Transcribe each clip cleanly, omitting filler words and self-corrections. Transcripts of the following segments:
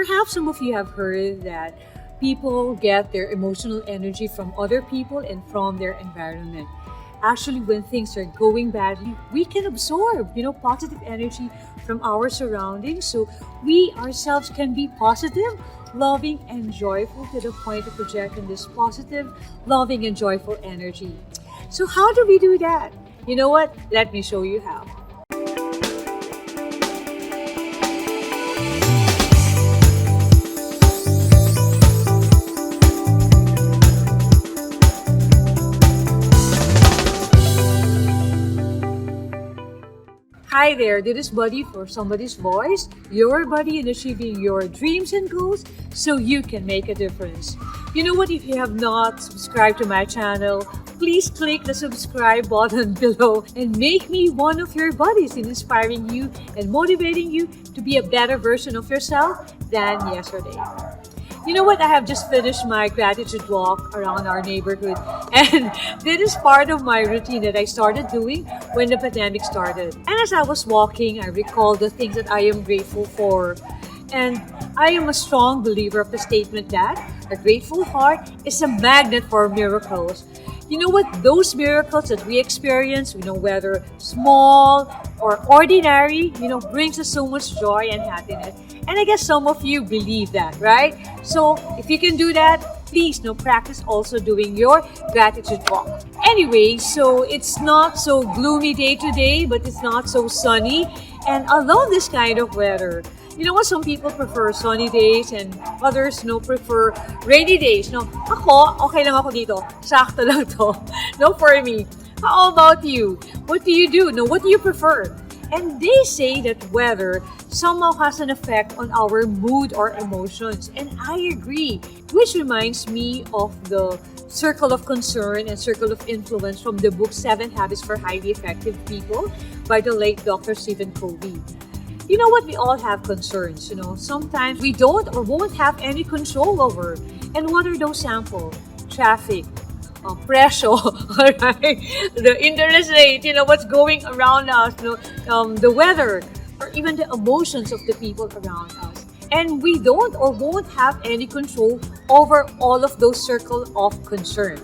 Perhaps some of you have heard that people get their emotional energy from other people and from their environment. Actually, when things are going badly, we can absorb, positive energy from our surroundings. So we ourselves can be positive, loving, and joyful to the point of projecting this positive, loving, and joyful energy. So how do we do that? You know what? Let me show you how. Hi there, this is Buddy for Somebody's Voice, your buddy in achieving your dreams and goals so you can make a difference. You know what? If you have not subscribed to my channel, please click the subscribe button below and make me one of your buddies in inspiring you and motivating you to be a better version of yourself than yesterday. You know what? I have just finished my gratitude walk around our neighborhood, and this is part of my routine that I started doing when the pandemic started. And as I was walking, I recalled the things that I am grateful for. And I am a strong believer of the statement that a grateful heart is a magnet for miracles. You know what? Those miracles that we experience, whether small or ordinary, brings us so much joy and happiness. And I guess some of you believe that, right? So if you can do that, please practice also doing your gratitude walk. Anyway, so it's not so gloomy day today, but it's not so sunny. And I love this kind of weather. You know what? Some people prefer sunny days and others prefer rainy days. Ako, okay lang ako dito. Sakto lang to. For me. How about you? What do you do? What do you prefer? And they say that weather somehow has an effect on our mood or emotions. And I agree, which reminds me of the circle of concern and circle of influence from the book 7 Habits for Highly Effective People by the late Dr. Stephen Covey. You know what? We all have concerns, Sometimes we don't or won't have any control over. And what are those samples? Traffic, pressure, right? The interest rate, what's going around us, the weather, or even the emotions of the people around us. And we don't or won't have any control over all of those circles of concern.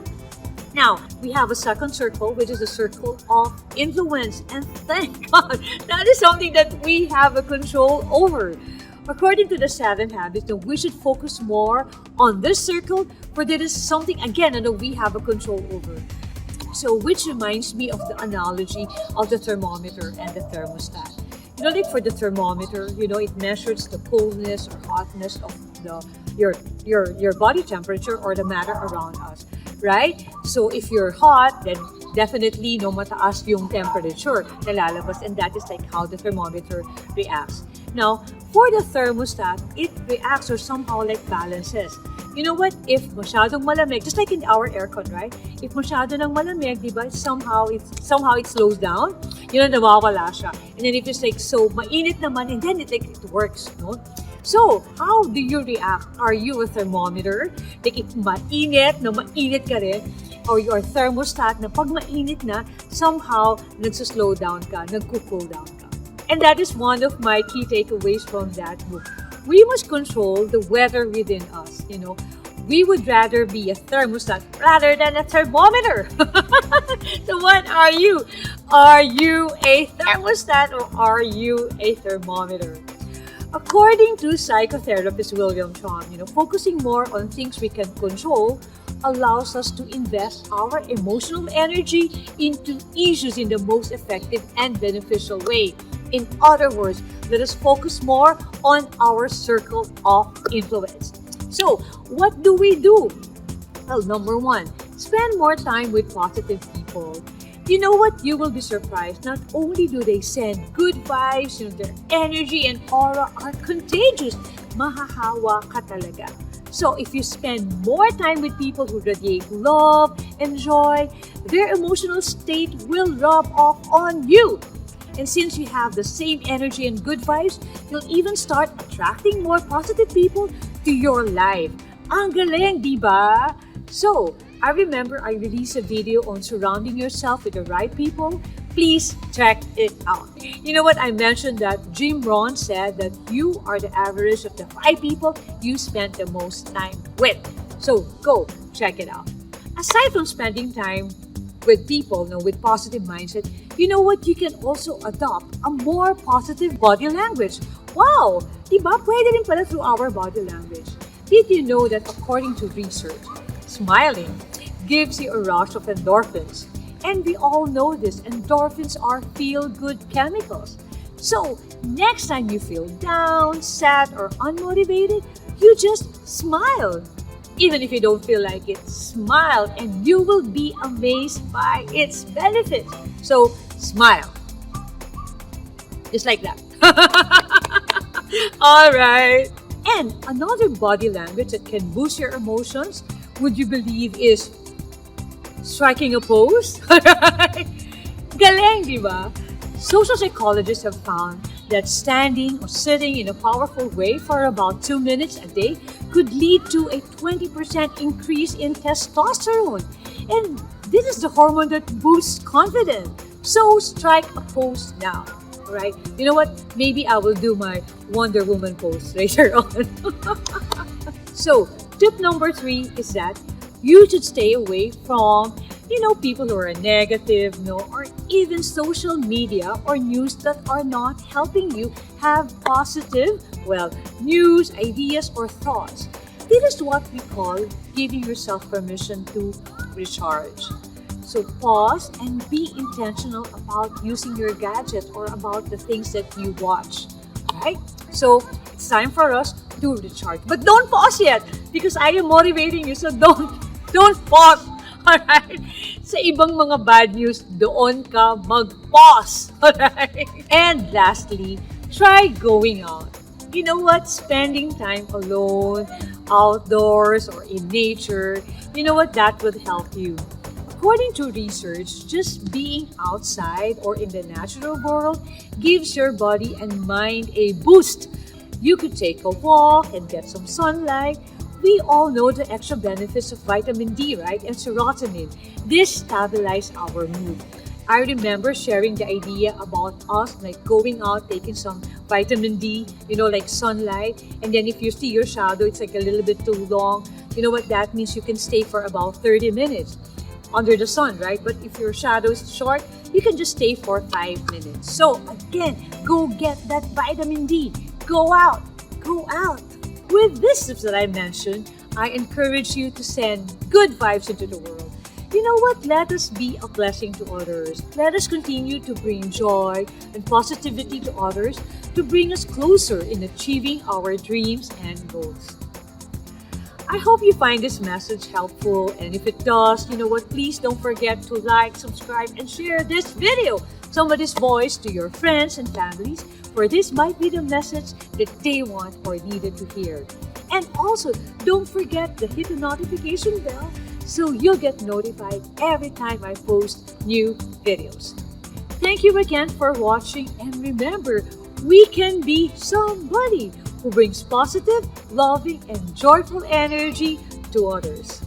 Now, we have a second circle, which is the circle of influence. And thank God, that is something that we have a control over. According to the 7 habits, we should focus more on this circle, for there is something, again, that we have a control over. So, which reminds me of the analogy of the thermometer and the thermostat. Like for the thermometer, it measures the coldness or hotness of your body temperature or the matter around us, right? So, if you're hot, then definitely mataas yung temperature na lalabas, and that is like how the thermometer reacts. Now, for the thermostat, it reacts or somehow like balances. You know what? If masyadong malamig, just like in our aircon, right? If masyado ng malamig, diba, somehow it slows down. Nawawala siya. And then if it's like so mainit naman, and then it works, So, how do you react? Are you a thermometer? Like if mainit ka rin, or your thermostat na pag mainit na, somehow nagsuslow down ka, nagko-cool down ka. And that is one of my key takeaways from that book. We must control the weather within us, We would rather be a thermostat rather than a thermometer. So what are you? Are you a thermostat or are you a thermometer? According to psychotherapist William Chong, focusing more on things we can control allows us to invest our emotional energy into issues in the most effective and beneficial way. In other words, let us focus more on our circle of influence. So, what do we do? Well, number 1, spend more time with positive people. You know what? You will be surprised. Not only do they send good vibes, their energy and aura are contagious. Mahahawa ka talaga. So, if you spend more time with people who radiate love and joy, their emotional state will rub off on you. And since you have the same energy and good vibes, you'll even start attracting more positive people to your life. Ang galing, diba? So, I remember I released a video on surrounding yourself with the right people Please check it out. You know what? I mentioned that Jim Rohn said that you are the average of the 5 people you spend the most time with. So go check it out. Aside from spending time with people, with positive mindset, you know what? You can also adopt a more positive body language. Wow! Diba? Pwede rin pala through our body language. Did you know that according to research, smiling gives you a rush of endorphins? And we all know this, endorphins are feel-good chemicals. So, next time you feel down, sad, or unmotivated, you just smile. Even if you don't feel like it, smile and you will be amazed by its benefits. So, smile. Just like that. Alright. And another body language that can boost your emotions, would you believe, is striking a pose? Galing, di ba? Social psychologists have found that standing or sitting in a powerful way for about 2 minutes a day could lead to a 20% increase in testosterone. And this is the hormone that boosts confidence. So strike a pose now. Right? You know what? Maybe I will do my Wonder Woman pose later on. So, tip number 3 is that you should stay away from, people who are negative, or even social media or news that are not helping you have positive, news, ideas, or thoughts. This is what we call giving yourself permission to recharge. So pause and be intentional about using your gadget or about the things that you watch. Right? So it's time for us to recharge. But don't pause yet because I am motivating you. So don't pause. Alright? Sa ibang mga bad news, doon ka mag-pause. Alright? And lastly, try going out. You know what? Spending time alone, outdoors, or in nature, that would help you. According to research, just being outside or in the natural world gives your body and mind a boost. You could take a walk and get some sunlight. We all know the extra benefits of vitamin D, right? And serotonin. This stabilizes our mood. I remember sharing the idea about us going out, taking some vitamin D, like sunlight. And then if you see your shadow, it's like a little bit too long. You know what that means? You can stay for about 30 minutes. Under the sun, right? But if your shadow is short, you can just stay for 5 minutes. So again, go get that vitamin D. Go out. With these tips that I mentioned, I encourage you to send good vibes into the world. You know what? Let us be a blessing to others. Let us continue to bring joy and positivity to others to bring us closer in achieving our dreams and goals. I hope you find this message helpful, and if it does, please don't forget to like, subscribe, and share this video, Somebody's Voice, to your friends and families, for this might be the message that they want or needed to hear. And also, don't forget to hit the notification bell so you'll get notified every time I post new videos. Thank you again for watching, and remember, we can be somebody who brings positive, loving, and joyful energy to others.